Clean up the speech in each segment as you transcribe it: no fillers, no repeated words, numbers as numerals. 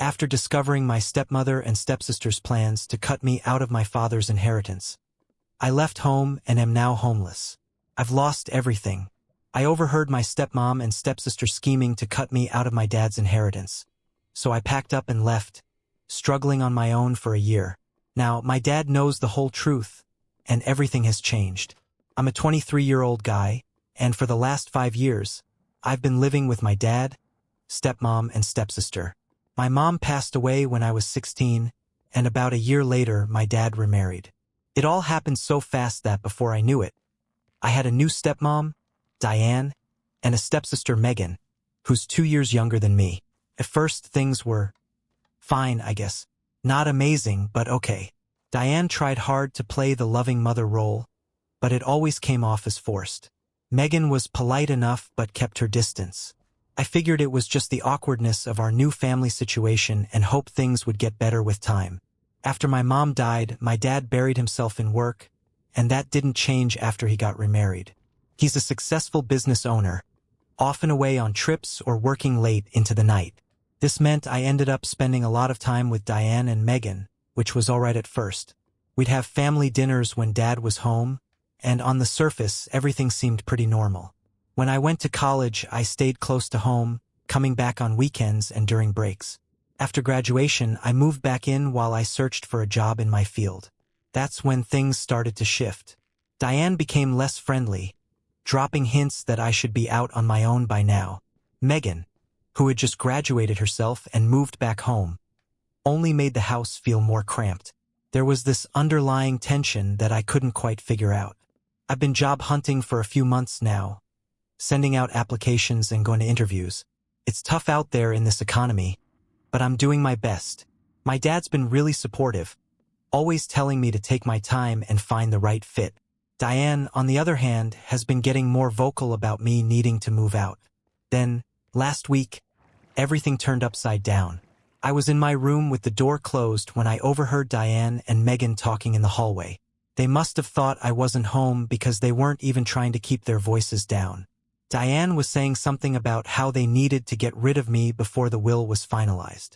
after discovering my stepmother and stepsister's plans to cut me out of my father's inheritance. I left home and am now homeless. I've lost everything. I overheard my stepmom and stepsister scheming to cut me out of my dad's inheritance. So I packed up and left, struggling on my own for a year. Now, my dad knows the whole truth, and everything has changed. I'm a 23-year-old guy, and for the last 5 years, I've been living with my dad, stepmom, and stepsister. My mom passed away when I was 16, and about a year later, my dad remarried. It all happened so fast that before I knew it, I had a new stepmom, Diane, and a stepsister, Megan, who's 2 years younger than me. At first, things were fine, I guess. Not amazing, but okay. Diane tried hard to play the loving mother role, but it always came off as forced. Megan was polite enough but kept her distance. I figured it was just the awkwardness of our new family situation and hoped things would get better with time. After my mom died, my dad buried himself in work, and that didn't change after he got remarried. He's a successful business owner, often away on trips or working late into the night. This meant I ended up spending a lot of time with Diane and Megan, which was all right at first. We'd have family dinners when Dad was home, and on the surface, everything seemed pretty normal. When I went to college, I stayed close to home, coming back on weekends and during breaks. After graduation, I moved back in while I searched for a job in my field. That's when things started to shift. Diane became less friendly, dropping hints that I should be out on my own by now. Megan, who had just graduated herself and moved back home, only made the house feel more cramped. There was this underlying tension that I couldn't quite figure out. I've been job hunting for a few months now, sending out applications and going to interviews. It's tough out there in this economy, but I'm doing my best. My dad's been really supportive, always telling me to take my time and find the right fit. Diane, on the other hand, has been getting more vocal about me needing to move out. Then, last week, everything turned upside down. I was in my room with the door closed when I overheard Diane and Megan talking in the hallway. They must have thought I wasn't home because they weren't even trying to keep their voices down. Diane was saying something about how they needed to get rid of me before the will was finalized.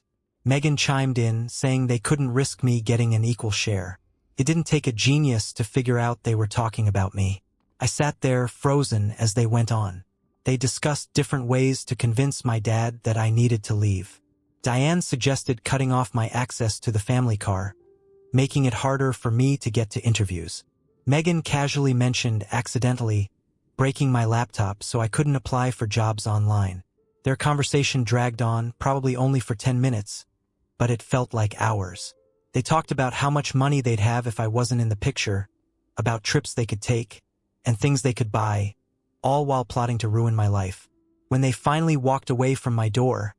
Megan chimed in, saying they couldn't risk me getting an equal share. It didn't take a genius to figure out they were talking about me. I sat there, frozen, as they went on. They discussed different ways to convince my dad that I needed to leave. Diane suggested cutting off my access to the family car, making it harder for me to get to interviews. Megan casually mentioned accidentally breaking my laptop so I couldn't apply for jobs online. Their conversation dragged on, probably only for 10 minutes, but it felt like hours. They talked about how much money they'd have if I wasn't in the picture, about trips they could take, and things they could buy, all while plotting to ruin my life. When they finally walked away from my door,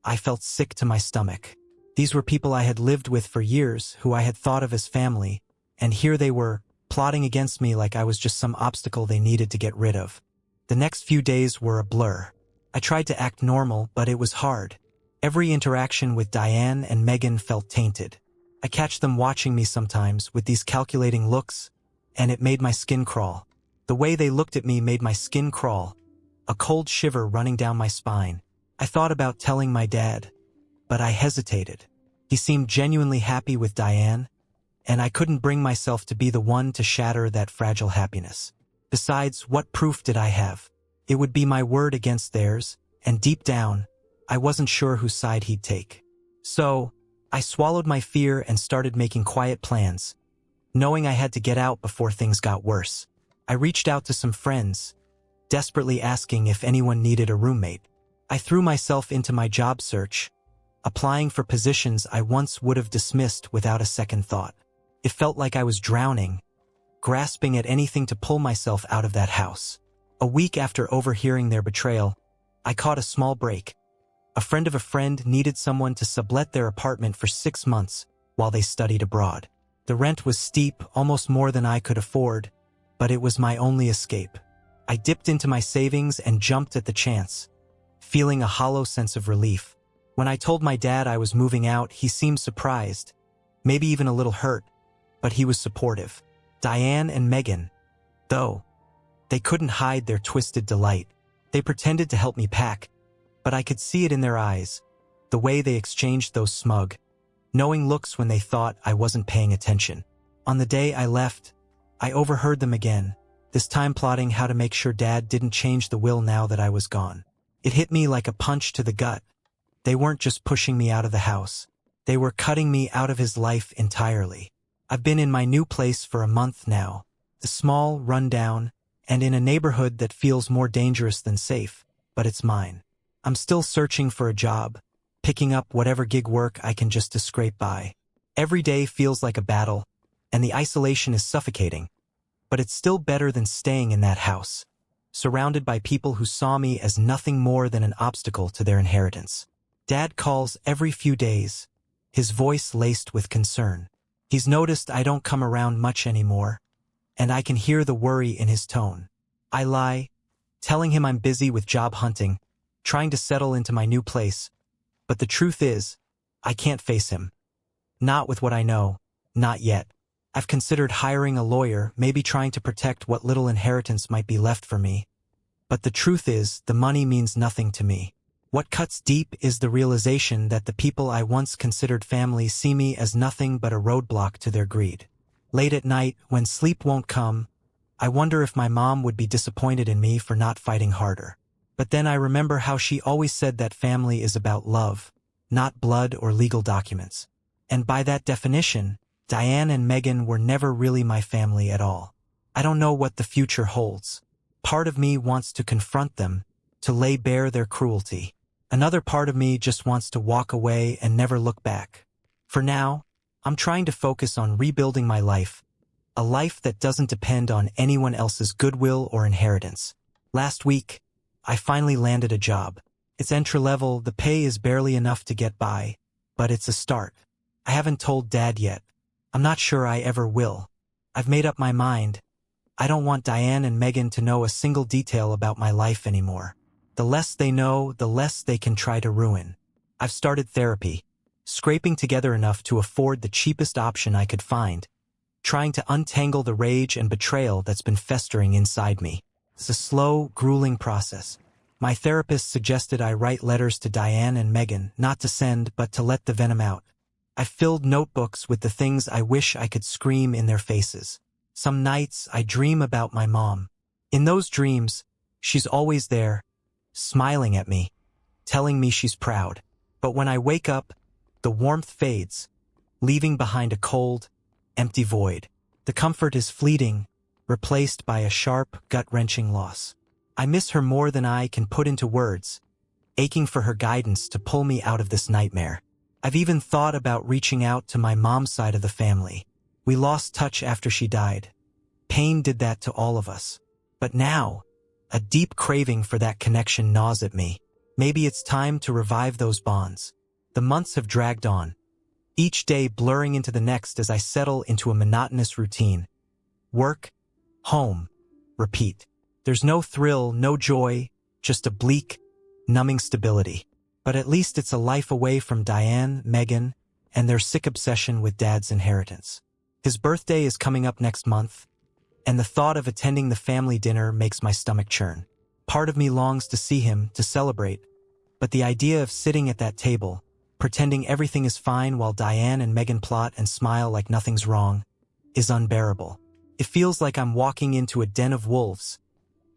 I felt sick to my stomach. These were people I had lived with for years, who I had thought of as family, and here they were, plotting against me like I was just some obstacle they needed to get rid of. The next few days were a blur. I tried to act normal, but it was hard. Every interaction with Diane and Megan felt tainted. I catch them watching me sometimes with these calculating looks, and it made my skin crawl. The way they looked at me made my skin crawl, a cold shiver running down my spine. I thought about telling my dad, but I hesitated. He seemed genuinely happy with Diane, and I couldn't bring myself to be the one to shatter that fragile happiness. Besides, what proof did I have? It would be my word against theirs, and deep down, I wasn't sure whose side he'd take. So, I swallowed my fear and started making quiet plans, knowing I had to get out before things got worse. I reached out to some friends, desperately asking if anyone needed a roommate. I threw myself into my job search, applying for positions I once would have dismissed without a second thought. It felt like I was drowning, grasping at anything to pull myself out of that house. A week after overhearing their betrayal, I caught a small break. A friend of a friend needed someone to sublet their apartment for 6 months while they studied abroad. The rent was steep, almost more than I could afford, but it was my only escape. I dipped into my savings and jumped at the chance, feeling a hollow sense of relief. When I told my dad I was moving out, he seemed surprised, maybe even a little hurt, but he was supportive. Diane and Megan, though, they couldn't hide their twisted delight. They pretended to help me pack, but I could see it in their eyes. the way they exchanged those smug, knowing looks when they thought I wasn't paying attention. On the day I left, I overheard them again, this time plotting how to make sure Dad didn't change the will now that I was gone. It hit me like a punch to the gut. They weren't just pushing me out of the house. They were cutting me out of his life entirely. I've been in my new place for a month now, the small, rundown, and in a neighborhood that feels more dangerous than safe, but it's mine. I'm still searching for a job, picking up whatever gig work I can just to scrape by. Every day feels like a battle, and the isolation is suffocating, but it's still better than staying in that house, surrounded by people who saw me as nothing more than an obstacle to their inheritance. Dad calls every few days, his voice laced with concern. He's noticed I don't come around much anymore, and I can hear the worry in his tone. I lie, telling him I'm busy with job hunting, trying to settle into my new place, but the truth is, I can't face him. Not with what I know, not yet. I've considered hiring a lawyer, maybe trying to protect what little inheritance might be left for me. But the truth is, the money means nothing to me. What cuts deep is the realization that the people I once considered family see me as nothing but a roadblock to their greed. Late at night, when sleep won't come, I wonder if my mom would be disappointed in me for not fighting harder. But then I remember how she always said that family is about love, not blood or legal documents. And by that definition, Diane and Megan were never really my family at all. I don't know what the future holds. Part of me wants to confront them, to lay bare their cruelty. Another part of me just wants to walk away and never look back. For now, I'm trying to focus on rebuilding my life, a life that doesn't depend on anyone else's goodwill or inheritance. Last week, I finally landed a job. It's entry-level, the pay is barely enough to get by, but it's a start. I haven't told Dad yet. I'm not sure I ever will. I've made up my mind. I don't want Diane and Megan to know a single detail about my life anymore. The less they know, the less they can try to ruin. I've started therapy, scraping together enough to afford the cheapest option I could find, trying to untangle the rage and betrayal that's been festering inside me. It's a slow, grueling process. My therapist suggested I write letters to Diane and Megan, not to send, but to let the venom out. I've filled notebooks with the things I wish I could scream in their faces. Some nights I dream about my mom. In those dreams, she's always there, smiling at me, telling me she's proud. But when I wake up, the warmth fades, leaving behind a cold, empty void. The comfort is fleeting, replaced by a sharp, gut-wrenching loss. I miss her more than I can put into words, aching for her guidance to pull me out of this nightmare. I've even thought about reaching out to my mom's side of the family. We lost touch after she died. Pain did that to all of us. But now, a deep craving for that connection gnaws at me. Maybe it's time to revive those bonds. The months have dragged on, each day blurring into the next as I settle into a monotonous routine. Work, home, repeat. There's no thrill, no joy, just a bleak, numbing stability. But at least it's a life away from Diane, Megan, and their sick obsession with Dad's inheritance. His birthday is coming up next month, and the thought of attending the family dinner makes my stomach churn. Part of me longs to see him, to celebrate, but the idea of sitting at that table, pretending everything is fine while Diane and Megan plot and smile like nothing's wrong, is unbearable. It feels like I'm walking into a den of wolves,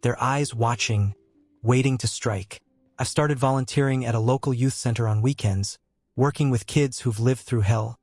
their eyes watching, waiting to strike. I've started volunteering at a local youth center on weekends, working with kids who've lived through hell,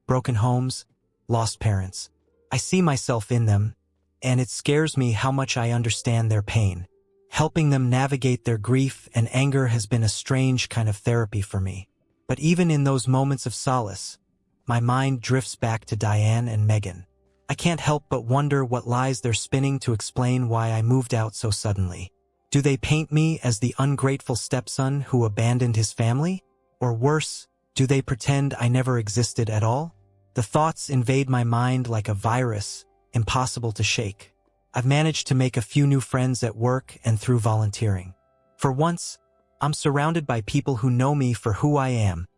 broken homes, lost parents. I see myself in them, and it scares me how much I understand their pain. Helping them navigate their grief and anger has been a strange kind of therapy for me. But even in those moments of solace, my mind drifts back to Diane and Megan. I can't help but wonder what lies they're spinning to explain why I moved out so suddenly. Do they paint me as the ungrateful stepson who abandoned his family? Or worse, do they pretend I never existed at all? The thoughts invade my mind like a virus, impossible to shake. I've managed to make a few new friends at work and through volunteering. For once, I'm surrounded by people who know me for who I am,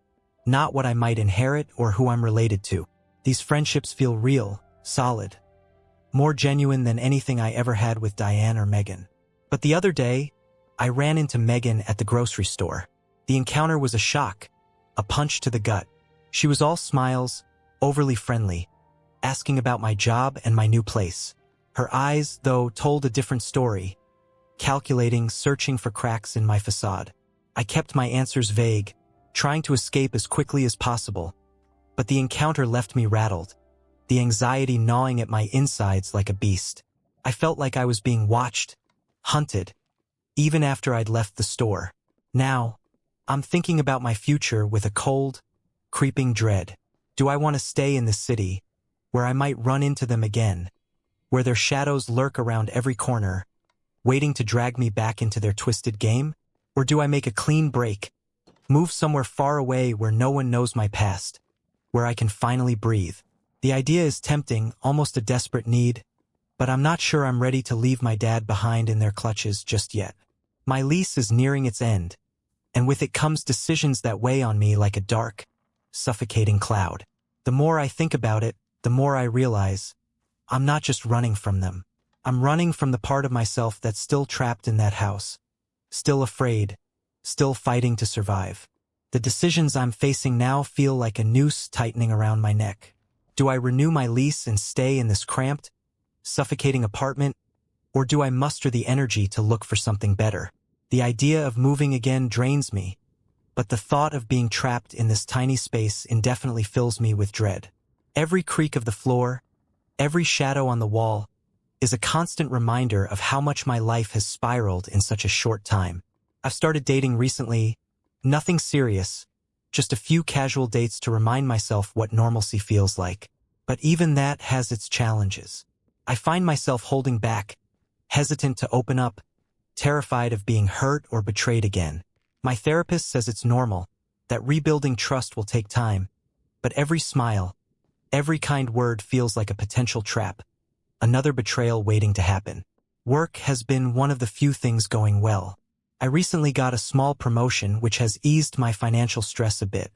not what I might inherit or who I'm related to. These friendships feel real, solid, more genuine than anything I ever had with Diane or Megan. But the other day, I ran into Megan at the grocery store. The encounter was a shock. a punch to the gut. She was all smiles, overly friendly, asking about my job and my new place. Her eyes, though, told a different story, calculating, searching for cracks in my facade. I kept my answers vague, trying to escape as quickly as possible, but the encounter left me rattled, the anxiety gnawing at my insides like a beast. I felt like I was being watched, hunted, even after I'd left the store. Now, I'm thinking about my future with a cold, creeping dread. Do I want to stay in this city, where I might run into them again, where their shadows lurk around every corner, waiting to drag me back into their twisted game? Or do I make a clean break, move somewhere far away where no one knows my past, where I can finally breathe? The idea is tempting, almost a desperate need, but I'm not sure I'm ready to leave my dad behind in their clutches just yet. My lease is nearing its end, and with it comes decisions that weigh on me like a dark, suffocating cloud. The more I think about it, the more I realize I'm not just running from them. I'm running from the part of myself that's still trapped in that house, still afraid, still fighting to survive. The decisions I'm facing now feel like a noose tightening around my neck. Do I renew my lease and stay in this cramped, suffocating apartment, or do I muster the energy to look for something better? The idea of moving again drains me, but the thought of being trapped in this tiny space indefinitely fills me with dread. Every creak of the floor, every shadow on the wall, is a constant reminder of how much my life has spiraled in such a short time. I've started dating recently, nothing serious, just a few casual dates to remind myself what normalcy feels like. But even that has its challenges. I find myself holding back, hesitant to open up, terrified of being hurt or betrayed again. My therapist says it's normal, that rebuilding trust will take time, but every smile, every kind word feels like a potential trap, another betrayal waiting to happen. Work has been one of the few things going well. I recently got a small promotion which has eased my financial stress a bit.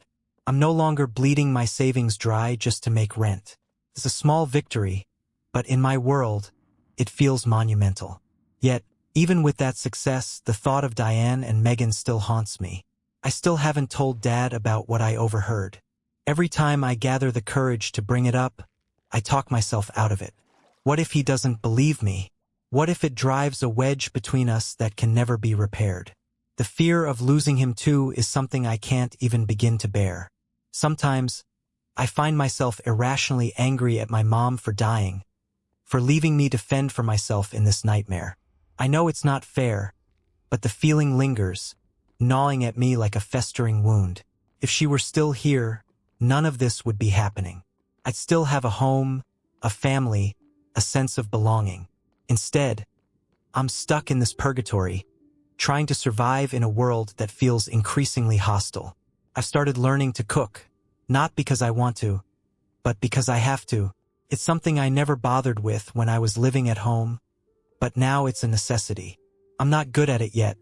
I'm no longer bleeding my savings dry just to make rent. It's a small victory, but in my world, it feels monumental. Yet, even with that success, the thought of Diane and Megan still haunts me. I still haven't told Dad about what I overheard. Every time I gather the courage to bring it up, I talk myself out of it. What if he doesn't believe me? What if it drives a wedge between us that can never be repaired? The fear of losing him too is something I can't even begin to bear. Sometimes, I find myself irrationally angry at my mom for dying, for leaving me to fend for myself in this nightmare. I know it's not fair, but the feeling lingers, gnawing at me like a festering wound. If she were still here, none of this would be happening. I'd still have a home, a family, a sense of belonging. Instead, I'm stuck in this purgatory, trying to survive in a world that feels increasingly hostile. I've started learning to cook, not because I want to, but because I have to. It's something I never bothered with when I was living at home, but now it's a necessity. I'm not good at it yet,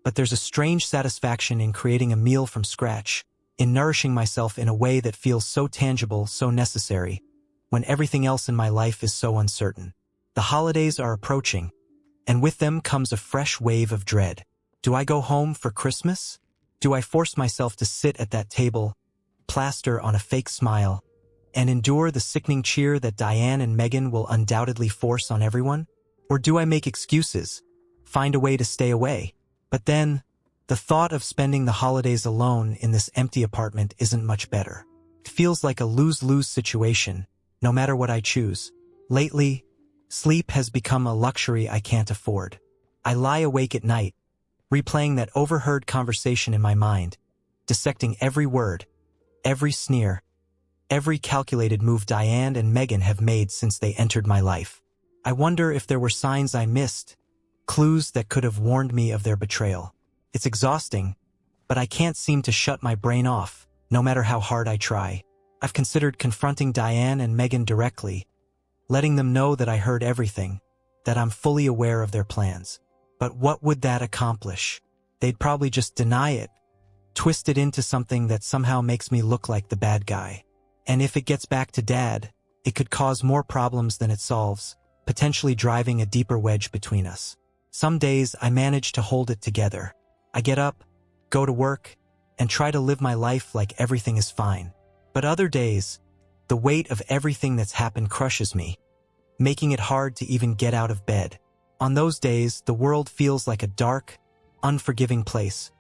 but there's a strange satisfaction in creating a meal from scratch, in nourishing myself in a way that feels so tangible, so necessary, when everything else in my life is so uncertain. The holidays are approaching, and with them comes a fresh wave of dread. Do I go home for Christmas? Do I force myself to sit at that table, plaster on a fake smile, and endure the sickening cheer that Diane and Megan will undoubtedly force on everyone? Or do I make excuses, find a way to stay away? But then, the thought of spending the holidays alone in this empty apartment isn't much better. It feels like a lose-lose situation, no matter what I choose. Lately, sleep has become a luxury I can't afford. I lie awake at night, replaying that overheard conversation in my mind, dissecting every word, every sneer, every calculated move Diane and Megan have made since they entered my life. I wonder if there were signs I missed, clues that could have warned me of their betrayal. It's exhausting, but I can't seem to shut my brain off, no matter how hard I try. I've considered confronting Diane and Megan directly, letting them know that I heard everything, that I'm fully aware of their plans. But what would that accomplish? They'd probably just deny it, twist it into something that somehow makes me look like the bad guy. And if it gets back to Dad, it could cause more problems than it solves, potentially driving a deeper wedge between us. Some days I manage to hold it together. I get up, go to work, and try to live my life like everything is fine. But other days, the weight of everything that's happened crushes me, making it hard to even get out of bed. On those days, the world feels like a dark, unforgiving place,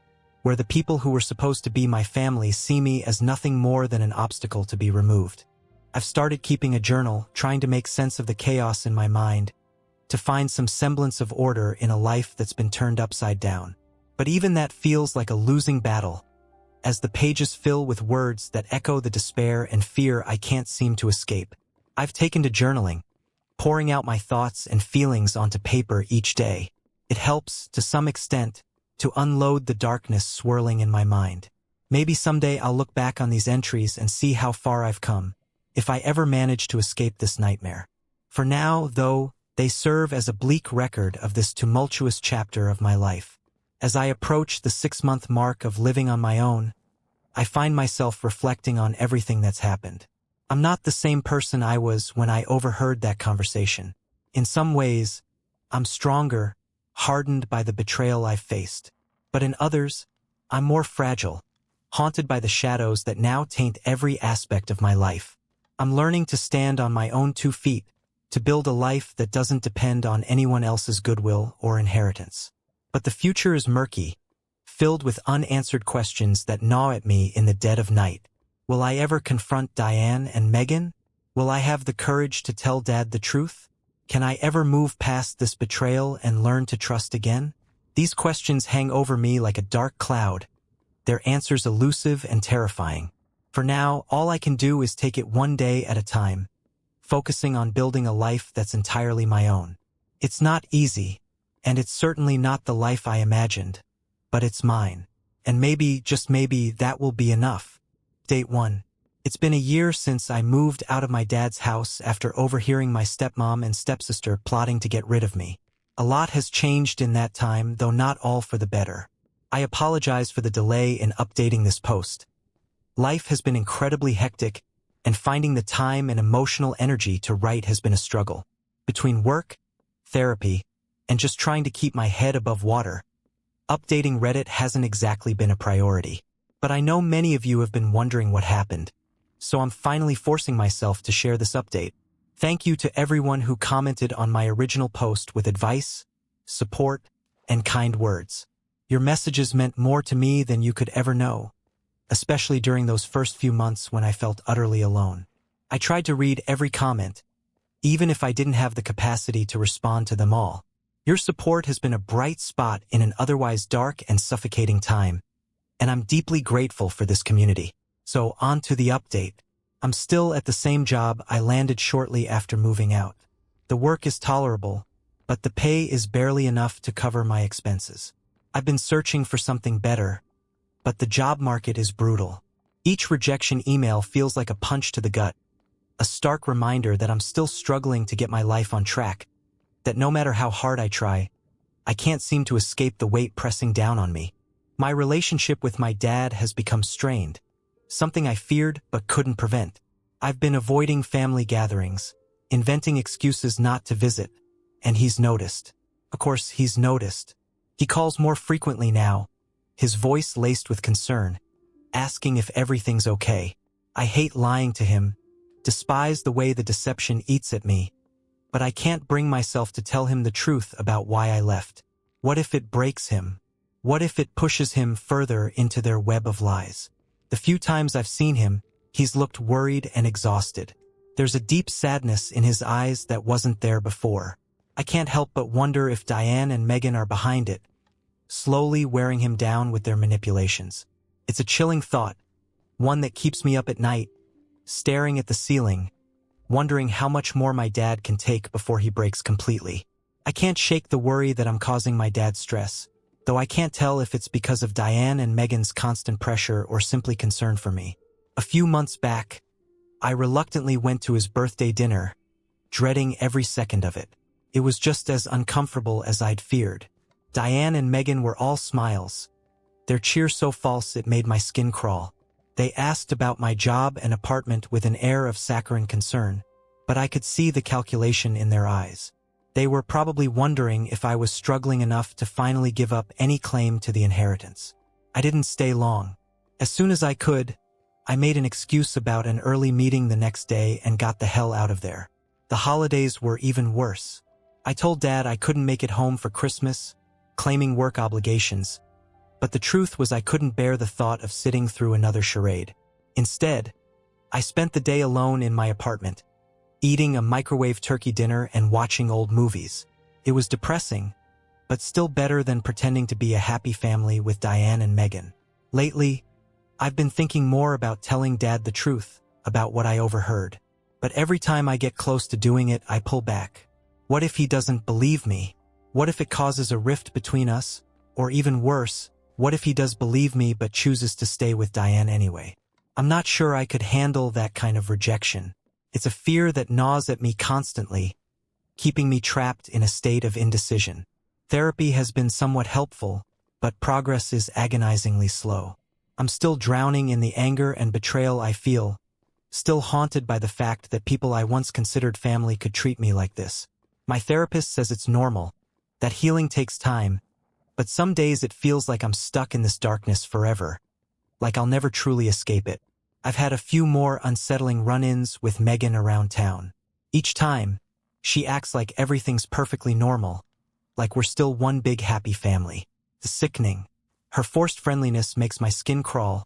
where the people who were supposed to be my family see me as nothing more than an obstacle to be removed. I've started keeping a journal, trying to make sense of the chaos in my mind, to find some semblance of order in a life that's been turned upside down. But even that feels like a losing battle, as the pages fill with words that echo the despair and fear I can't seem to escape. I've taken to journaling, pouring out my thoughts and feelings onto paper each day. It helps, to some extent, to unload the darkness swirling in my mind. Maybe someday I'll look back on these entries and see how far I've come, if I ever manage to escape this nightmare. For now, though, they serve as a bleak record of this tumultuous chapter of my life. As I approach the 6-month mark of living on my own, I find myself reflecting on everything that's happened. I'm not the same person I was when I overheard that conversation. In some ways, I'm stronger, hardened by the betrayal I've faced. But in others, I'm more fragile, haunted by the shadows that now taint every aspect of my life. I'm learning to stand on my own 2 feet, to build a life that doesn't depend on anyone else's goodwill or inheritance. But the future is murky, filled with unanswered questions that gnaw at me in the dead of night. Will I ever confront Diane and Megan? Will I have the courage to tell Dad the truth? Can I ever move past this betrayal and learn to trust again? These questions hang over me like a dark cloud, their answers elusive and terrifying. For now, all I can do is take it one day at a time, focusing on building a life that's entirely my own. It's not easy, and it's certainly not the life I imagined, but it's mine. And maybe, just maybe, that will be enough. Date 1. It's been a year since I moved out of my dad's house after overhearing my stepmom and stepsister plotting to get rid of me. A lot has changed in that time, though not all for the better. I apologize for the delay in updating this post. Life has been incredibly hectic, and finding the time and emotional energy to write has been a struggle. Between work, therapy, and just trying to keep my head above water, updating Reddit hasn't exactly been a priority. But I know many of you have been wondering what happened, so I'm finally forcing myself to share this update. Thank you to everyone who commented on my original post with advice, support, and kind words. Your messages meant more to me than you could ever know, especially during those first few months when I felt utterly alone. I tried to read every comment, even if I didn't have the capacity to respond to them all. Your support has been a bright spot in an otherwise dark and suffocating time, and I'm deeply grateful for this community. So on to the update. I'm still at the same job I landed shortly after moving out. The work is tolerable, but the pay is barely enough to cover my expenses. I've been searching for something better, but the job market is brutal. Each rejection email feels like a punch to the gut, a stark reminder that I'm still struggling to get my life on track, that no matter how hard I try, I can't seem to escape the weight pressing down on me. My relationship with my dad has become strained, something I feared but couldn't prevent. I've been avoiding family gatherings, inventing excuses not to visit, and he's noticed. Of course, he's noticed. He calls more frequently now, his voice laced with concern, asking if everything's okay. I hate lying to him, despise the way the deception eats at me, but I can't bring myself to tell him the truth about why I left. What if it breaks him? What if it pushes him further into their web of lies? The few times I've seen him, he's looked worried and exhausted. There's a deep sadness in his eyes that wasn't there before. I can't help but wonder if Diane and Megan are behind it, slowly wearing him down with their manipulations. It's a chilling thought, one that keeps me up at night, staring at the ceiling, wondering how much more my dad can take before he breaks completely. I can't shake the worry that I'm causing my dad stress, though I can't tell if it's because of Diane and Megan's constant pressure or simply concern for me. A few months back, I reluctantly went to his birthday dinner, dreading every second of it. It was just as uncomfortable as I'd feared. Diane and Megan were all smiles, their cheer so false it made my skin crawl. They asked about my job and apartment with an air of saccharine concern, but I could see the calculation in their eyes. They were probably wondering if I was struggling enough to finally give up any claim to the inheritance. I didn't stay long. As soon as I could, I made an excuse about an early meeting the next day and got the hell out of there. The holidays were even worse. I told Dad I couldn't make it home for Christmas, claiming work obligations, but the truth was I couldn't bear the thought of sitting through another charade. Instead, I spent the day alone in my apartment, eating a microwave turkey dinner and watching old movies. It was depressing, but still better than pretending to be a happy family with Diane and Megan. Lately, I've been thinking more about telling Dad the truth about what I overheard. But every time I get close to doing it, I pull back. What if he doesn't believe me? What if it causes a rift between us? Or even worse, what if he does believe me but chooses to stay with Diane anyway? I'm not sure I could handle that kind of rejection. It's a fear that gnaws at me constantly, keeping me trapped in a state of indecision. Therapy has been somewhat helpful, but progress is agonizingly slow. I'm still drowning in the anger and betrayal I feel, still haunted by the fact that people I once considered family could treat me like this. My therapist says it's normal, that healing takes time, but some days it feels like I'm stuck in this darkness forever, like I'll never truly escape it. I've had a few more unsettling run-ins with Megan around town. Each time, she acts like everything's perfectly normal, like we're still one big happy family. It's sickening. Her forced friendliness makes my skin crawl,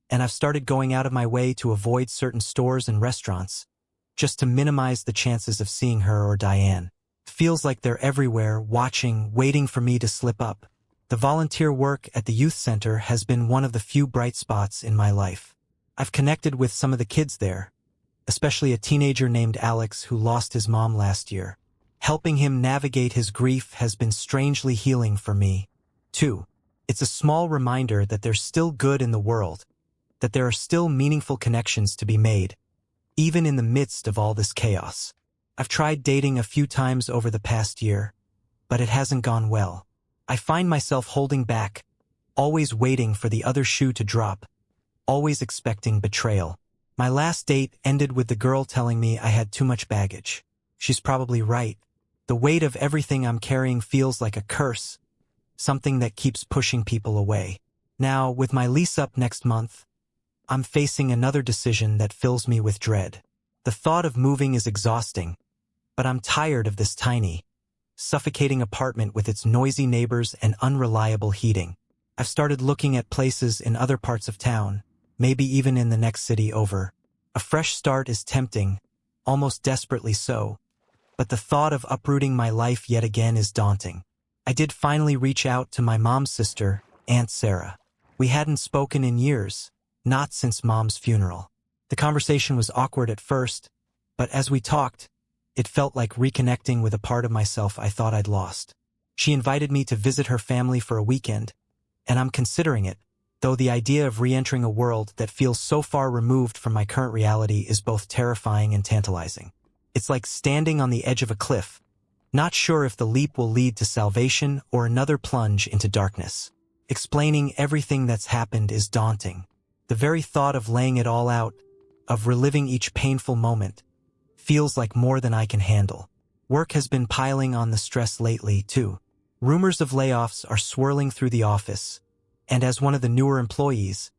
and I've started going out of my way to avoid certain stores and restaurants, just to minimize the chances of seeing her or Diane. Feels like they're everywhere, watching, waiting for me to slip up. The volunteer work at the youth center has been one of the few bright spots in my life. I've connected with some of the kids there, especially a teenager named Alex who lost his mom last year. Helping him navigate his grief has been strangely healing for me, too. It's a small reminder that there's still good in the world, that there are still meaningful connections to be made, even in the midst of all this chaos. I've tried dating a few times over the past year, but it hasn't gone well. I find myself holding back, always waiting for the other shoe to drop, always expecting betrayal. My last date ended with the girl telling me I had too much baggage. She's probably right. The weight of everything I'm carrying feels like a curse, something that keeps pushing people away. Now, with my lease up next month, I'm facing another decision that fills me with dread. The thought of moving is exhausting, but I'm tired of this tiny, suffocating apartment with its noisy neighbors and unreliable heating. I've started looking at places in other parts of town, maybe even in the next city over. A fresh start is tempting, almost desperately so, but the thought of uprooting my life yet again is daunting. I did finally reach out to my mom's sister, Aunt Sarah. We hadn't spoken in years, not since Mom's funeral. The conversation was awkward at first, but as we talked, it felt like reconnecting with a part of myself I thought I'd lost. She invited me to visit her family for a weekend, and I'm considering it, though the idea of re-entering a world that feels so far removed from my current reality is both terrifying and tantalizing. It's like standing on the edge of a cliff, not sure if the leap will lead to salvation or another plunge into darkness. Explaining everything that's happened is daunting. The very thought of laying it all out, of reliving each painful moment, feels like more than I can handle. Work has been piling on the stress lately, too. Rumors of layoffs are swirling through the office, and as one of the newer employees,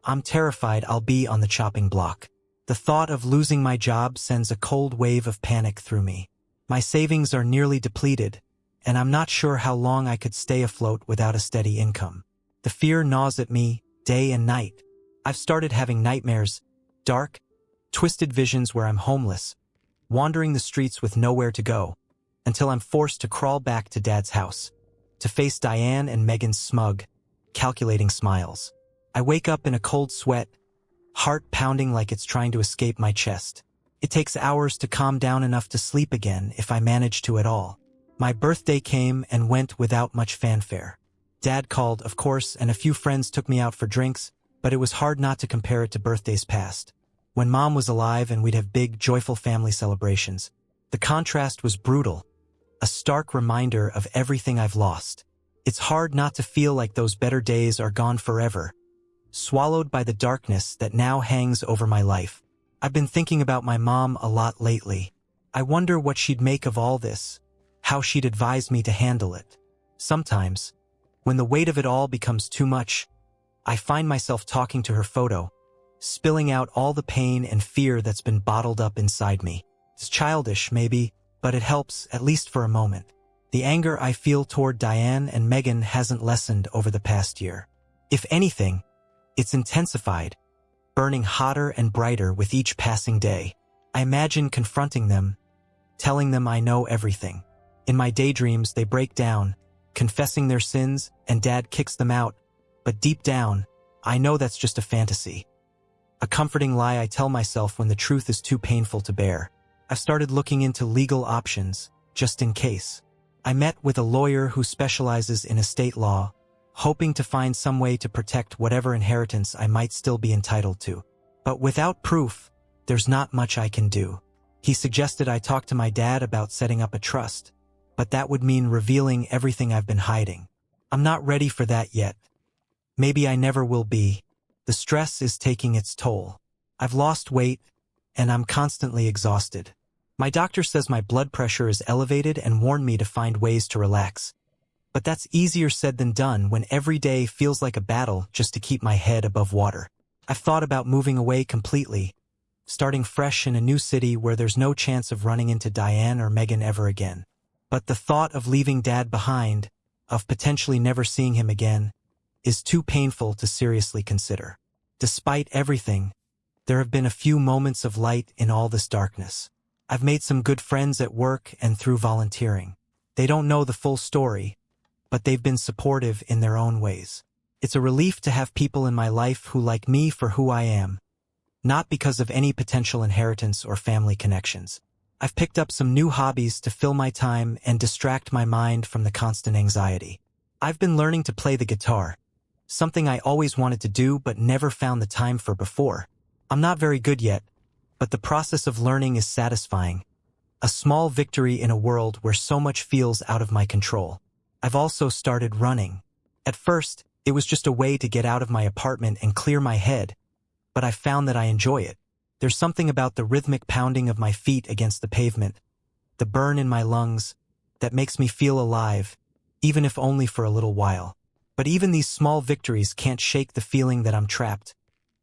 I'm terrified I'll be on the chopping block. The thought of losing my job sends a cold wave of panic through me. My savings are nearly depleted, and I'm not sure how long I could stay afloat without a steady income. The fear gnaws at me, day and night. I've started having nightmares, dark, twisted visions where I'm homeless, wandering the streets with nowhere to go, until I'm forced to crawl back to Dad's house, to face Diane and Megan's smug, calculating smiles. I wake up in a cold sweat, heart pounding like it's trying to escape my chest. It takes hours to calm down enough to sleep again, if I manage to at all. My birthday came and went without much fanfare. Dad called, of course, and a few friends took me out for drinks, but it was hard not to compare it to birthdays past, when Mom was alive and we'd have big, joyful family celebrations. The contrast was brutal, a stark reminder of everything I've lost. It's hard not to feel like those better days are gone forever, swallowed by the darkness that now hangs over my life. I've been thinking about my mom a lot lately. I wonder what she'd make of all this, how she'd advise me to handle it. Sometimes, when the weight of it all becomes too much, I find myself talking to her photo, spilling out all the pain and fear that's been bottled up inside me. It's childish, maybe, but it helps, at least for a moment. The anger I feel toward Diane and Megan hasn't lessened over the past year. If anything, it's intensified, burning hotter and brighter with each passing day. I imagine confronting them, telling them I know everything. In my daydreams, they break down, confessing their sins, and Dad kicks them out. But deep down, I know that's just a fantasy. A comforting lie I tell myself when the truth is too painful to bear. I've started looking into legal options, just in case. I met with a lawyer who specializes in estate law, hoping to find some way to protect whatever inheritance I might still be entitled to. But without proof, there's not much I can do. He suggested I talk to my dad about setting up a trust, but that would mean revealing everything I've been hiding. I'm not ready for that yet. Maybe I never will be. The stress is taking its toll. I've lost weight, and I'm constantly exhausted. My doctor says my blood pressure is elevated and warned me to find ways to relax. But that's easier said than done when every day feels like a battle just to keep my head above water. I've thought about moving away completely, starting fresh in a new city where there's no chance of running into Diane or Megan ever again. But the thought of leaving Dad behind, of potentially never seeing him again, is too painful to seriously consider. Despite everything, there have been a few moments of light in all this darkness. I've made some good friends at work and through volunteering. They don't know the full story, but they've been supportive in their own ways. It's a relief to have people in my life who like me for who I am, not because of any potential inheritance or family connections. I've picked up some new hobbies to fill my time and distract my mind from the constant anxiety. I've been learning to play the guitar, something I always wanted to do but never found the time for before. I'm not very good yet, but the process of learning is satisfying, a small victory in a world where so much feels out of my control. I've also started running. At first, it was just a way to get out of my apartment and clear my head, but I've found that I enjoy it. There's something about the rhythmic pounding of my feet against the pavement, the burn in my lungs, that makes me feel alive, even if only for a little while. But even these small victories can't shake the feeling that I'm trapped,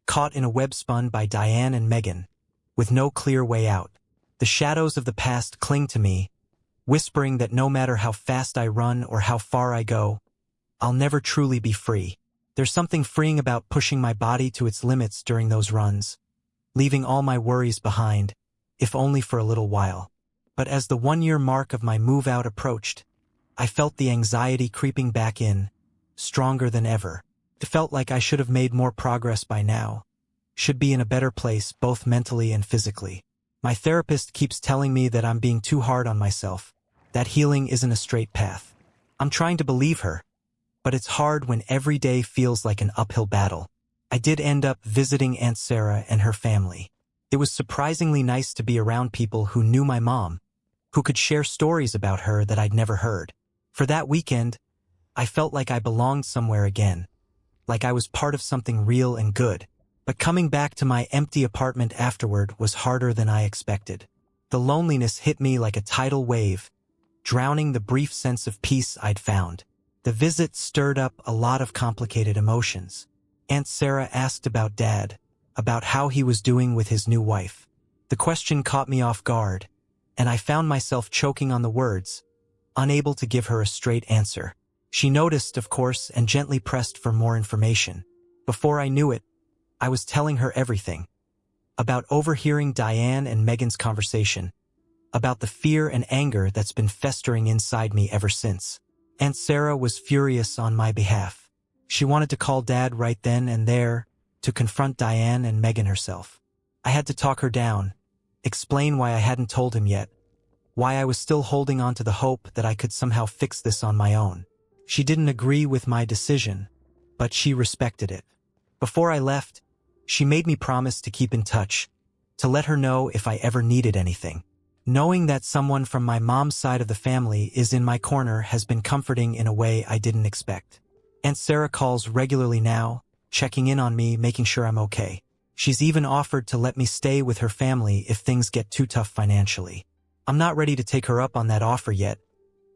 caught in a web spun by Diane and Megan, with no clear way out. The shadows of the past cling to me, whispering that no matter how fast I run or how far I go, I'll never truly be free. There's something freeing about pushing my body to its limits during those runs, leaving all my worries behind, if only for a little while. But as the 1-year mark of my move out approached, I felt the anxiety creeping back in, stronger than ever. It felt like I should have made more progress by now, should be in a better place both mentally and physically. My therapist keeps telling me that I'm being too hard on myself, that healing isn't a straight path. I'm trying to believe her, but it's hard when every day feels like an uphill battle. I did end up visiting Aunt Sarah and her family. It was surprisingly nice to be around people who knew my mom, who could share stories about her that I'd never heard. For that weekend, I felt like I belonged somewhere again, like I was part of something real and good. But coming back to my empty apartment afterward was harder than I expected. The loneliness hit me like a tidal wave, drowning the brief sense of peace I'd found. The visit stirred up a lot of complicated emotions. Aunt Sarah asked about Dad, about how he was doing with his new wife. The question caught me off guard, and I found myself choking on the words, unable to give her a straight answer. She noticed, of course, and gently pressed for more information. Before I knew it, I was telling her everything. About overhearing Diane and Megan's conversation, about the fear and anger that's been festering inside me ever since. Aunt Sarah was furious on my behalf. She wanted to call Dad right then and there, to confront Diane and Megan herself. I had to talk her down, explain why I hadn't told him yet, why I was still holding on to the hope that I could somehow fix this on my own. She didn't agree with my decision, but she respected it. Before I left, she made me promise to keep in touch, to let her know if I ever needed anything. Knowing that someone from my mom's side of the family is in my corner has been comforting in a way I didn't expect. Aunt Sarah calls regularly now, checking in on me, making sure I'm okay. She's even offered to let me stay with her family if things get too tough financially. I'm not ready to take her up on that offer yet,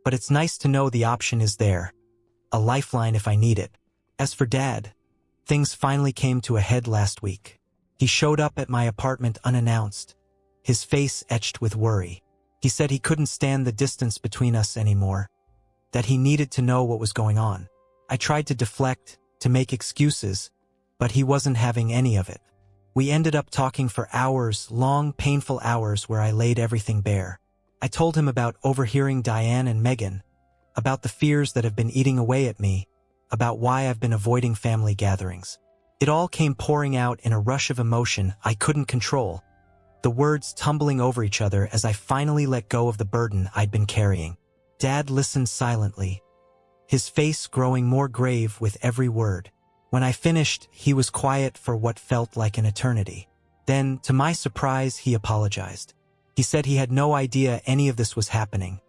but it's nice to know the option is there, a lifeline if I need it. As for Dad, Things finally came to a head last week. He showed up at my apartment unannounced, his face etched with worry. He said he couldn't stand the distance between us anymore, that he needed to know what was going on. I tried to deflect, to make excuses, but he wasn't having any of it. We ended up talking for hours, long, painful hours where I laid everything bare. I told him about overhearing Diane and Megan, about the fears that have been eating away at me, about why I've been avoiding family gatherings. It all came pouring out in a rush of emotion I couldn't control, the words tumbling over each other as I finally let go of the burden I'd been carrying. Dad listened silently, his face growing more grave with every word. When I finished, he was quiet for what felt like an eternity. Then, to my surprise, he apologized. He said he had no idea any of this was happening,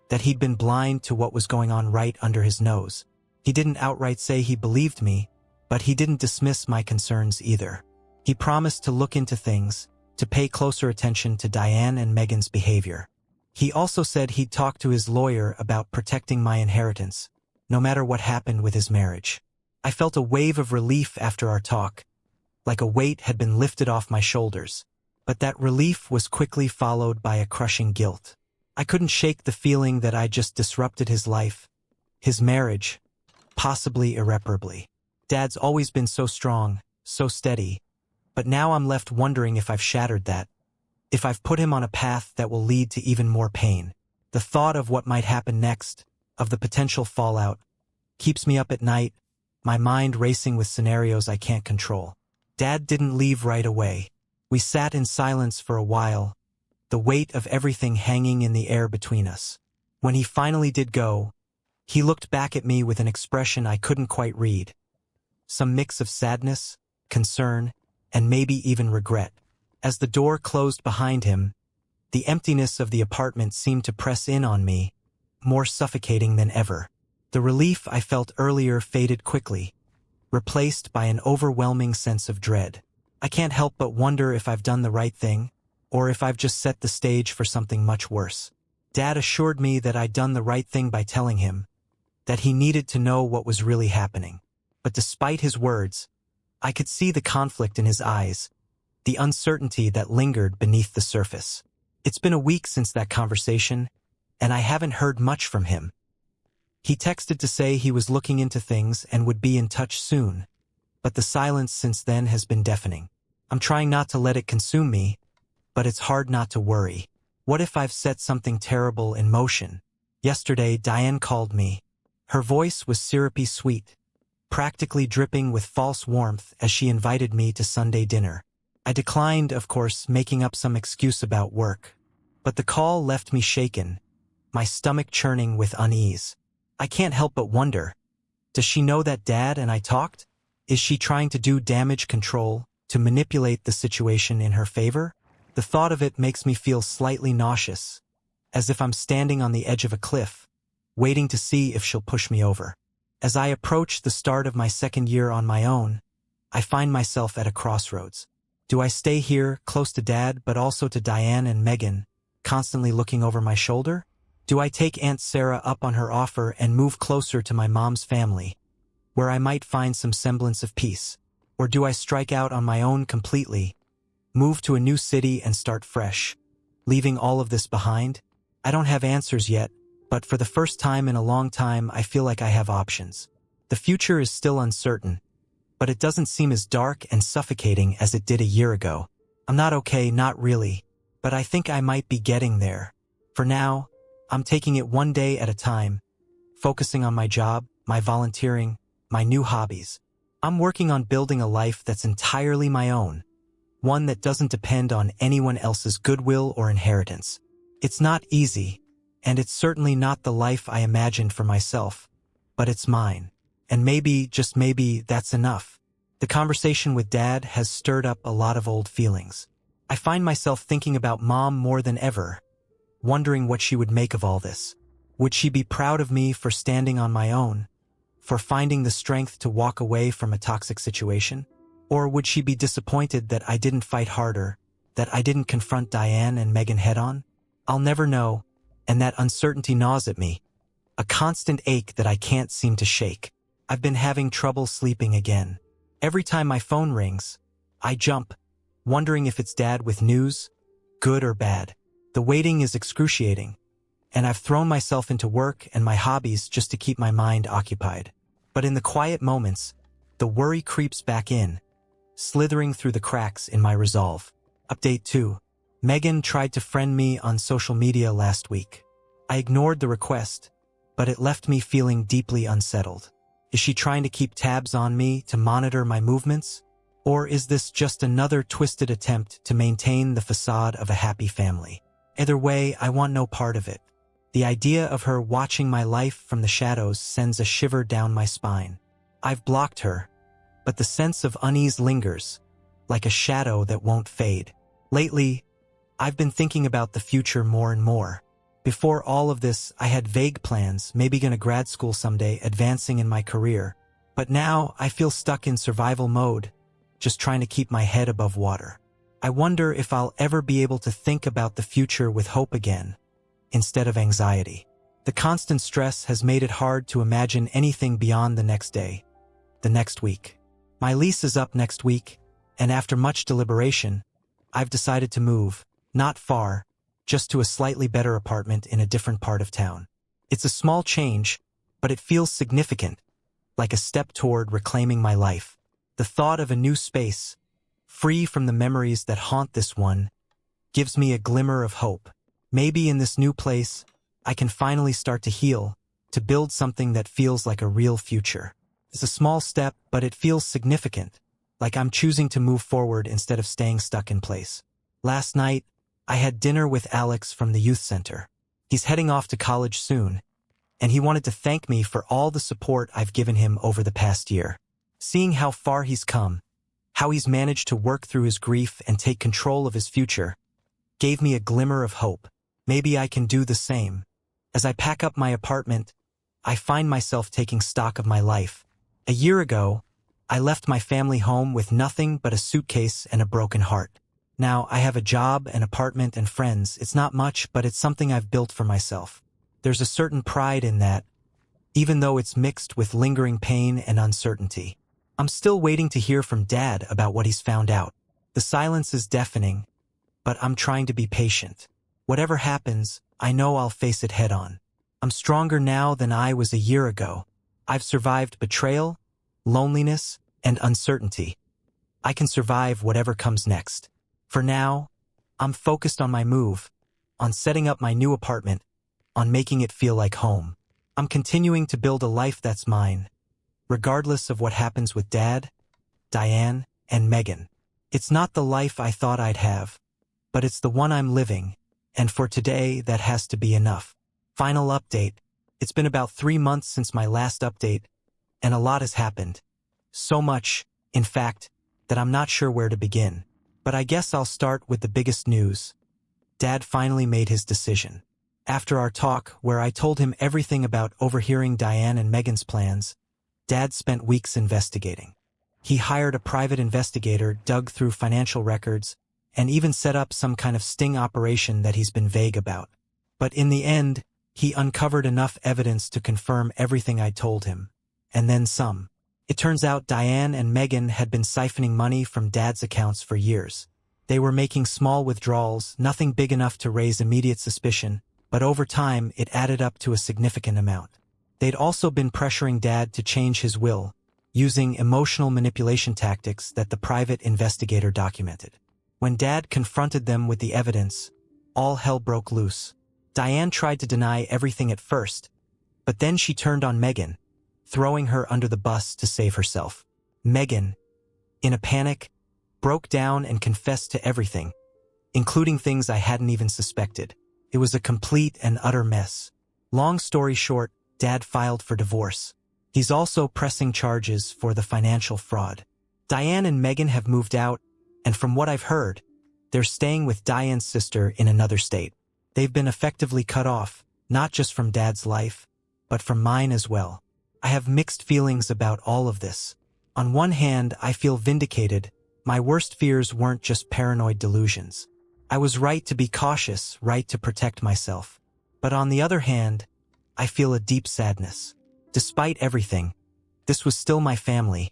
that he'd been blind to what was going on right under his nose. He didn't outright say he believed me, but he didn't dismiss my concerns either. He promised to look into things, to pay closer attention to Diane and Megan's behavior. He also said he'd talk to his lawyer about protecting my inheritance, no matter what happened with his marriage. I felt a wave of relief after our talk, like a weight had been lifted off my shoulders. But that relief was quickly followed by a crushing guilt. I couldn't shake the feeling that I'd just disrupted his life, his marriage, possibly irreparably. Dad's always been so strong, so steady, but now I'm left wondering if I've shattered that, if I've put him on a path that will lead to even more pain. The thought of what might happen next, of the potential fallout, keeps me up at night, my mind racing with scenarios I can't control. Dad didn't leave right away. We sat in silence for a while, the weight of everything hanging in the air between us. When he finally did go, he looked back at me with an expression I couldn't quite read. Some mix of sadness, concern, and maybe even regret. As the door closed behind him, the emptiness of the apartment seemed to press in on me, more suffocating than ever. The relief I felt earlier faded quickly, replaced by an overwhelming sense of dread. I can't help but wonder if I've done the right thing, or if I've just set the stage for something much worse. Dad assured me that I'd done the right thing by telling him, that he needed to know what was really happening. But despite his words, I could see the conflict in his eyes, the uncertainty that lingered beneath the surface. It's been a week since that conversation, and I haven't heard much from him. He texted to say he was looking into things and would be in touch soon, but the silence since then has been deafening. I'm trying not to let it consume me, but it's hard not to worry. What if I've set something terrible in motion? Yesterday, Diane called me. Her voice was syrupy sweet, practically dripping with false warmth as she invited me to Sunday dinner. I declined, of course, making up some excuse about work. But the call left me shaken, my stomach churning with unease. I can't help but wonder, does she know that Dad and I talked? Is she trying to do damage control, to manipulate the situation in her favor? The thought of it makes me feel slightly nauseous, as if I'm standing on the edge of a cliff, waiting to see if she'll push me over. As I approach the start of my second year on my own, I find myself at a crossroads. Do I stay here, close to Dad, but also to Diane and Megan, constantly looking over my shoulder? Do I take Aunt Sarah up on her offer and move closer to my mom's family, where I might find some semblance of peace? Or do I strike out on my own completely, move to a new city and start fresh, leaving all of this behind? I don't have answers yet, but for the first time in a long time I feel like I have options. The future is still uncertain, but it doesn't seem as dark and suffocating as it did a year ago. I'm not okay, not really, but I think I might be getting there. For now, I'm taking it one day at a time, focusing on my job, my volunteering, my new hobbies. I'm working on building a life that's entirely my own, one that doesn't depend on anyone else's goodwill or inheritance. It's not easy, and it's certainly not the life I imagined for myself, but it's mine. And maybe, just maybe, that's enough. The conversation with Dad has stirred up a lot of old feelings. I find myself thinking about Mom more than ever, wondering what she would make of all this. Would she be proud of me for standing on my own, for finding the strength to walk away from a toxic situation? Or would she be disappointed that I didn't fight harder, that I didn't confront Diane and Megan head-on? I'll never know, and that uncertainty gnaws at me, a constant ache that I can't seem to shake. I've been having trouble sleeping again. Every time my phone rings, I jump, wondering if it's Dad with news, good or bad. The waiting is excruciating, and I've thrown myself into work and my hobbies just to keep my mind occupied. But in the quiet moments, the worry creeps back in, slithering through the cracks in my resolve. Update 2. Megan tried to friend me on social media last week. I ignored the request, but it left me feeling deeply unsettled. Is she trying to keep tabs on me to monitor my movements? Or is this just another twisted attempt to maintain the facade of a happy family? Either way, I want no part of it. The idea of her watching my life from the shadows sends a shiver down my spine. I've blocked her, but the sense of unease lingers, like a shadow that won't fade. Lately, I've been thinking about the future more and more. Before all of this, I had vague plans, maybe going to grad school someday, advancing in my career. But now, I feel stuck in survival mode, just trying to keep my head above water. I wonder if I'll ever be able to think about the future with hope again, instead of anxiety. The constant stress has made it hard to imagine anything beyond the next day, the next week. My lease is up next week, and after much deliberation, I've decided to move, not far, just to a slightly better apartment in a different part of town. It's a small change, but it feels significant, like a step toward reclaiming my life. The thought of a new space, free from the memories that haunt this one, gives me a glimmer of hope. Maybe in this new place, I can finally start to heal, to build something that feels like a real future. It's a small step, but it feels significant, like I'm choosing to move forward instead of staying stuck in place. Last night, I had dinner with Alex from the youth center. He's heading off to college soon, and he wanted to thank me for all the support I've given him over the past year. Seeing how far he's come, how he's managed to work through his grief and take control of his future, gave me a glimmer of hope. Maybe I can do the same. As I pack up my apartment, I find myself taking stock of my life. A year ago, I left my family home with nothing but a suitcase and a broken heart. Now I have a job, an apartment, and friends. It's not much, but it's something I've built for myself. There's a certain pride in that, even though it's mixed with lingering pain and uncertainty. I'm still waiting to hear from Dad about what he's found out. The silence is deafening, but I'm trying to be patient. Whatever happens, I know I'll face it head on. I'm stronger now than I was a year ago. I've survived betrayal, loneliness, and uncertainty. I can survive whatever comes next. For now, I'm focused on my move, on setting up my new apartment, on making it feel like home. I'm continuing to build a life that's mine, regardless of what happens with Dad, Diane, and Megan. It's not the life I thought I'd have, but it's the one I'm living, and for today, that has to be enough. Final update. It's been about 3 months since my last update, and a lot has happened. So much, in fact, that I'm not sure where to begin. But I guess I'll start with the biggest news. Dad finally made his decision. After our talk, where I told him everything about overhearing Diane and Megan's plans, Dad spent weeks investigating. He hired a private investigator, dug through financial records, and even set up some kind of sting operation that he's been vague about. But in the end, he uncovered enough evidence to confirm everything I told him, and then some. It turns out Diane and Megan had been siphoning money from Dad's accounts for years. They were making small withdrawals, nothing big enough to raise immediate suspicion, but over time it added up to a significant amount. They'd also been pressuring Dad to change his will, using emotional manipulation tactics that the private investigator documented. When Dad confronted them with the evidence, all hell broke loose. Diane tried to deny everything at first, but then she turned on Megan, throwing her under the bus to save herself. Megan, in a panic, broke down and confessed to everything, including things I hadn't even suspected. It was a complete and utter mess. Long story short, Dad filed for divorce. He's also pressing charges for the financial fraud. Diane and Megan have moved out, and from what I've heard, they're staying with Diane's sister in another state. They've been effectively cut off, not just from Dad's life, but from mine as well. I have mixed feelings about all of this. On one hand, I feel vindicated. My worst fears weren't just paranoid delusions. I was right to be cautious, right to protect myself. But on the other hand, I feel a deep sadness. Despite everything, this was still my family,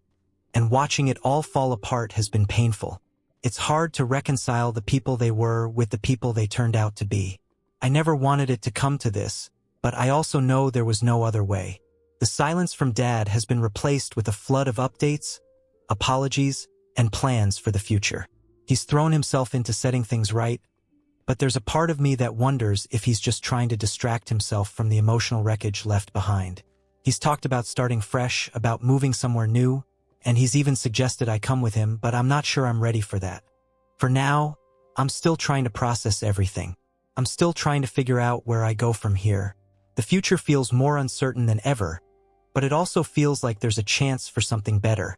and watching it all fall apart has been painful. It's hard to reconcile the people they were with the people they turned out to be. I never wanted it to come to this, but I also know there was no other way. The silence from Dad has been replaced with a flood of updates, apologies, and plans for the future. He's thrown himself into setting things right, but there's a part of me that wonders if he's just trying to distract himself from the emotional wreckage left behind. He's talked about starting fresh, about moving somewhere new, and he's even suggested I come with him, but I'm not sure I'm ready for that. For now, I'm still trying to process everything. I'm still trying to figure out where I go from here. The future feels more uncertain than ever, but it also feels like there's a chance for something better.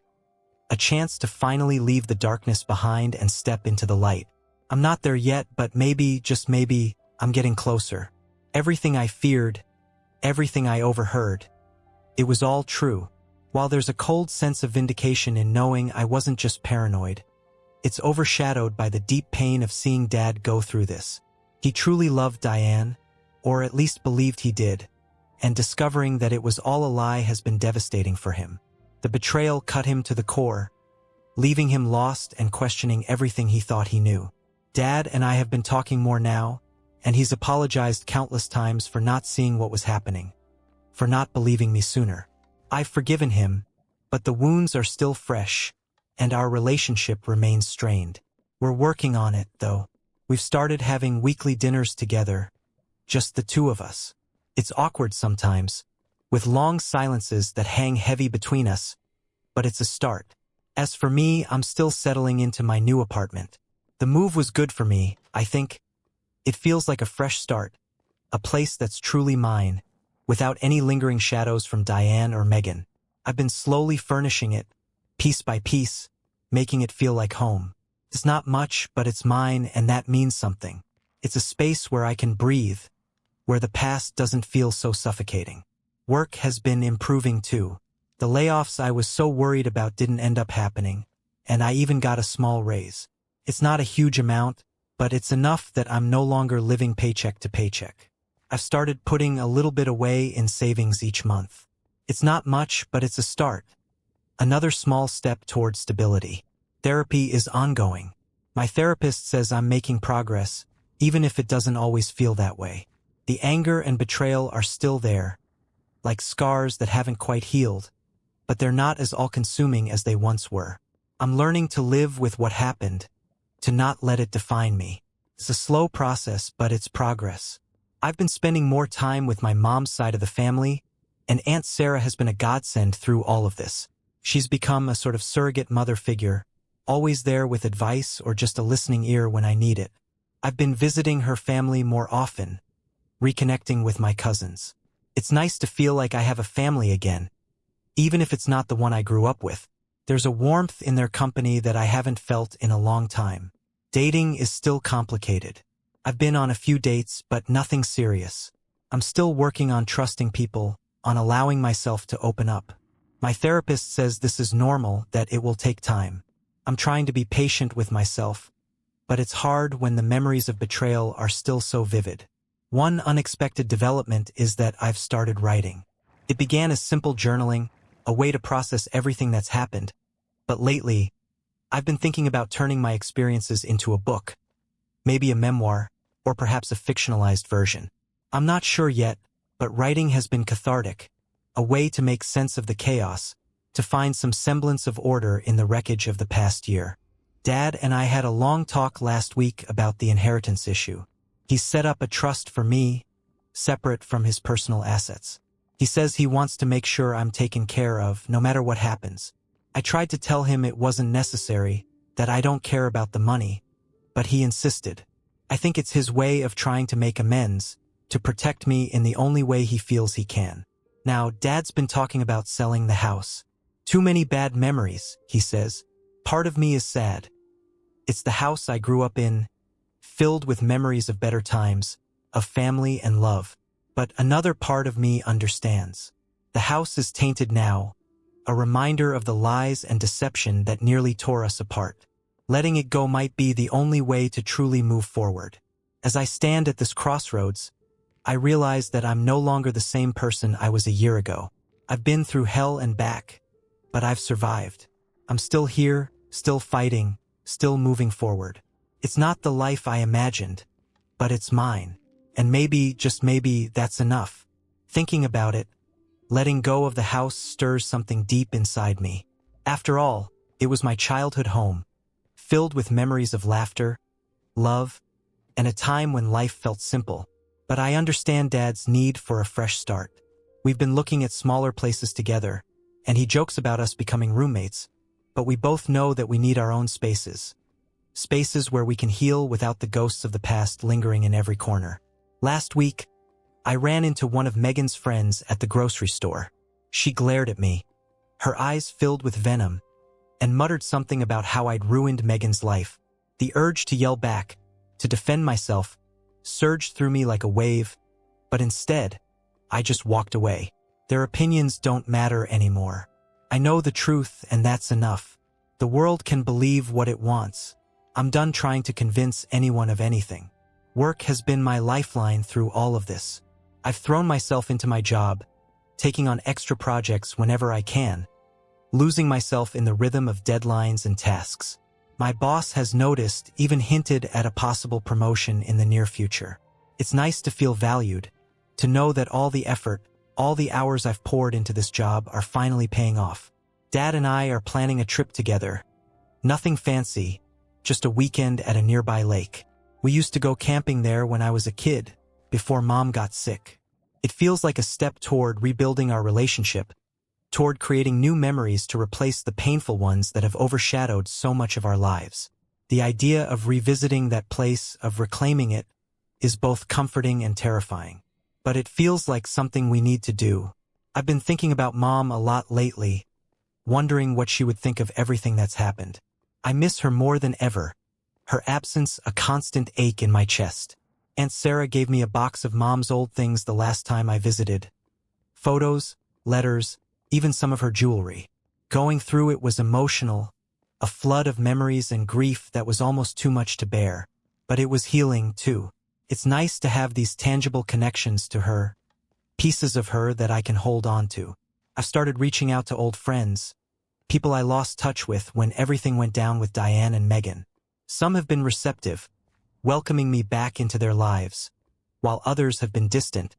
A chance to finally leave the darkness behind and step into the light. I'm not there yet, but maybe, just maybe, I'm getting closer. Everything I feared, everything I overheard, it was all true. While there's a cold sense of vindication in knowing I wasn't just paranoid, it's overshadowed by the deep pain of seeing Dad go through this. He truly loved Diane, or at least believed he did, and discovering that it was all a lie has been devastating for him. The betrayal cut him to the core, leaving him lost and questioning everything he thought he knew. Dad and I have been talking more now, and he's apologized countless times for not seeing what was happening, for not believing me sooner. I've forgiven him, but the wounds are still fresh, and our relationship remains strained. We're working on it, though. We've started having weekly dinners together, just the two of us. It's awkward sometimes, with long silences that hang heavy between us, but it's a start. As for me, I'm still settling into my new apartment. The move was good for me, I think. It feels like a fresh start, a place that's truly mine, without any lingering shadows from Diane or Megan. I've been slowly furnishing it, piece by piece, making it feel like home. It's not much, but it's mine, and that means something. It's a space where I can breathe, where the past doesn't feel so suffocating. Work has been improving too. The layoffs I was so worried about didn't end up happening, and I even got a small raise. It's not a huge amount, but it's enough that I'm no longer living paycheck to paycheck. I've started putting a little bit away in savings each month. It's not much, but it's a start. Another small step toward stability. Therapy is ongoing. My therapist says I'm making progress, even if it doesn't always feel that way. The anger and betrayal are still there, like scars that haven't quite healed, but they're not as all-consuming as they once were. I'm learning to live with what happened, to not let it define me. It's a slow process, but it's progress. I've been spending more time with my mom's side of the family, and Aunt Sarah has been a godsend through all of this. She's become a sort of surrogate mother figure, always there with advice or just a listening ear when I need it. I've been visiting her family more often, reconnecting with my cousins. It's nice to feel like I have a family again, even if it's not the one I grew up with. There's a warmth in their company that I haven't felt in a long time. Dating is still complicated. I've been on a few dates, but nothing serious. I'm still working on trusting people, on allowing myself to open up. My therapist says this is normal, that it will take time. I'm trying to be patient with myself, but it's hard when the memories of betrayal are still so vivid. One unexpected development is that I've started writing. It began as simple journaling, a way to process everything that's happened, but lately, I've been thinking about turning my experiences into a book, maybe a memoir, or perhaps a fictionalized version. I'm not sure yet, but writing has been cathartic, a way to make sense of the chaos, to find some semblance of order in the wreckage of the past year. Dad and I had a long talk last week about the inheritance issue. He's set up a trust for me, separate from his personal assets. He says he wants to make sure I'm taken care of, no matter what happens. I tried to tell him it wasn't necessary, that I don't care about the money, but he insisted. I think it's his way of trying to make amends, to protect me in the only way he feels he can. Now, Dad's been talking about selling the house. Too many bad memories, he says. Part of me is sad. It's the house I grew up in, filled with memories of better times, of family and love. But another part of me understands. The house is tainted now, a reminder of the lies and deception that nearly tore us apart. Letting it go might be the only way to truly move forward. As I stand at this crossroads, I realize that I'm no longer the same person I was a year ago. I've been through hell and back, but I've survived. I'm still here, still fighting, still moving forward. It's not the life I imagined, but it's mine. And maybe, just maybe, that's enough. Thinking about it, letting go of the house stirs something deep inside me. After all, it was my childhood home, filled with memories of laughter, love, and a time when life felt simple. But I understand Dad's need for a fresh start. We've been looking at smaller places together, and he jokes about us becoming roommates, but we both know that we need our own spaces. Spaces where we can heal without the ghosts of the past lingering in every corner. Last week, I ran into one of Megan's friends at the grocery store. She glared at me, her eyes filled with venom, and muttered something about how I'd ruined Megan's life. The urge to yell back, to defend myself, surged through me like a wave, but instead, I just walked away. Their opinions don't matter anymore. I know the truth, and that's enough. The world can believe what it wants. I'm done trying to convince anyone of anything. Work has been my lifeline through all of this. I've thrown myself into my job, taking on extra projects whenever I can, losing myself in the rhythm of deadlines and tasks. My boss has noticed, even hinted at a possible promotion in the near future. It's nice to feel valued, to know that all the effort, all the hours I've poured into this job are finally paying off. Dad and I are planning a trip together. Nothing fancy, just a weekend at a nearby lake. We used to go camping there when I was a kid, before Mom got sick. It feels like a step toward rebuilding our relationship, toward creating new memories to replace the painful ones that have overshadowed so much of our lives. The idea of revisiting that place, of reclaiming it, is both comforting and terrifying. But it feels like something we need to do. I've been thinking about Mom a lot lately, wondering what she would think of everything that's happened. I miss her more than ever, her absence a constant ache in my chest. Aunt Sarah gave me a box of Mom's old things the last time I visited. Photos, letters, even some of her jewelry. Going through it was emotional, a flood of memories and grief that was almost too much to bear. But it was healing, too. It's nice to have these tangible connections to her, pieces of her that I can hold on to. I've started reaching out to old friends, people I lost touch with when everything went down with Diane and Megan. Some have been receptive, welcoming me back into their lives, while others have been distant,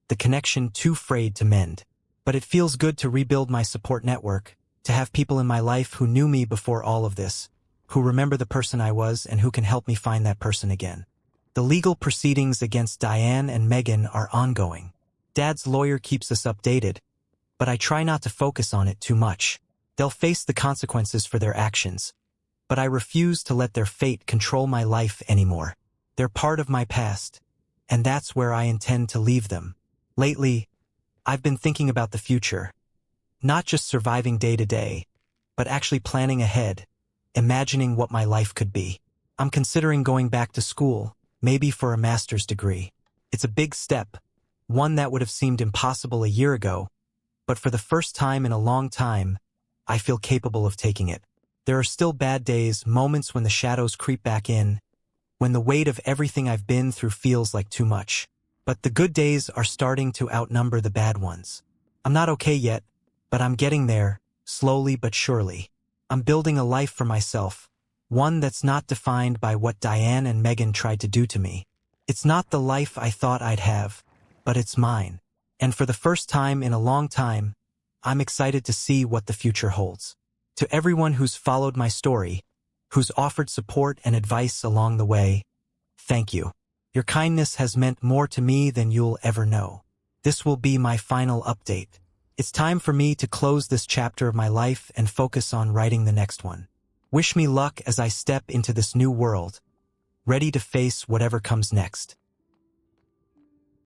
the connection too frayed to mend. But it feels good to rebuild my support network, to have people in my life who knew me before all of this, who remember the person I was and who can help me find that person again. The legal proceedings against Diane and Megan are ongoing. Dad's lawyer keeps us updated, but I try not to focus on it too much. They'll face the consequences for their actions, but I refuse to let their fate control my life anymore. They're part of my past, and that's where I intend to leave them. Lately, I've been thinking about the future, not just surviving day to day, but actually planning ahead, imagining what my life could be. I'm considering going back to school, maybe for a master's degree. It's a big step, one that would have seemed impossible a year ago, but for the first time in a long time, I feel capable of taking it. There are still bad days, moments when the shadows creep back in, when the weight of everything I've been through feels like too much. But the good days are starting to outnumber the bad ones. I'm not okay yet, but I'm getting there, slowly but surely. I'm building a life for myself, one that's not defined by what Diane and Megan tried to do to me. It's not the life I thought I'd have, but it's mine. And for the first time in a long time, I'm excited to see what the future holds. To everyone who's followed my story, who's offered support and advice along the way, thank you. Your kindness has meant more to me than you'll ever know. This will be my final update. It's time for me to close this chapter of my life and focus on writing the next one. Wish me luck as I step into this new world, ready to face whatever comes next.